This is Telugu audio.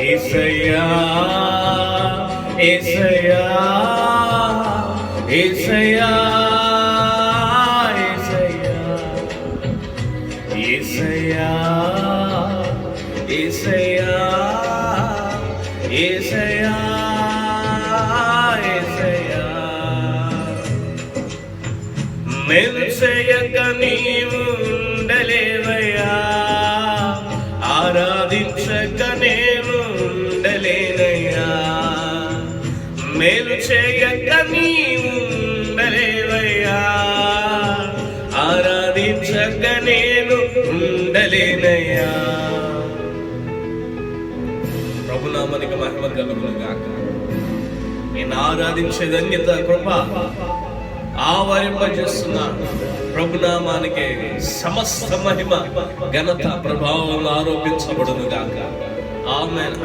యేసయ్యా యేసయ్యా యేసయ్యా యేసయ్యా యేసయ్యా యేసయ్యా యేసయ్యా మేలు చేయక నీవు ఉండలేవయ్యా, ఆరాధించక నేను ఉండలేనయ్యా. మేలు చేయక నీవు ఉండలేవయ్యా, ఆరాధించక నేను ఉండలేనయ్యా. ప్రభునామానికి మహిమ కలుగును గాక. నేను ఆరాధించే ధన్యత కృప ఆవరింపజేస్తున్నాను. ప్రభునామానికి సమస్త మహిమ ఘనత ప్రభావం ఆరోపించబడును గాక. ఆమేన్.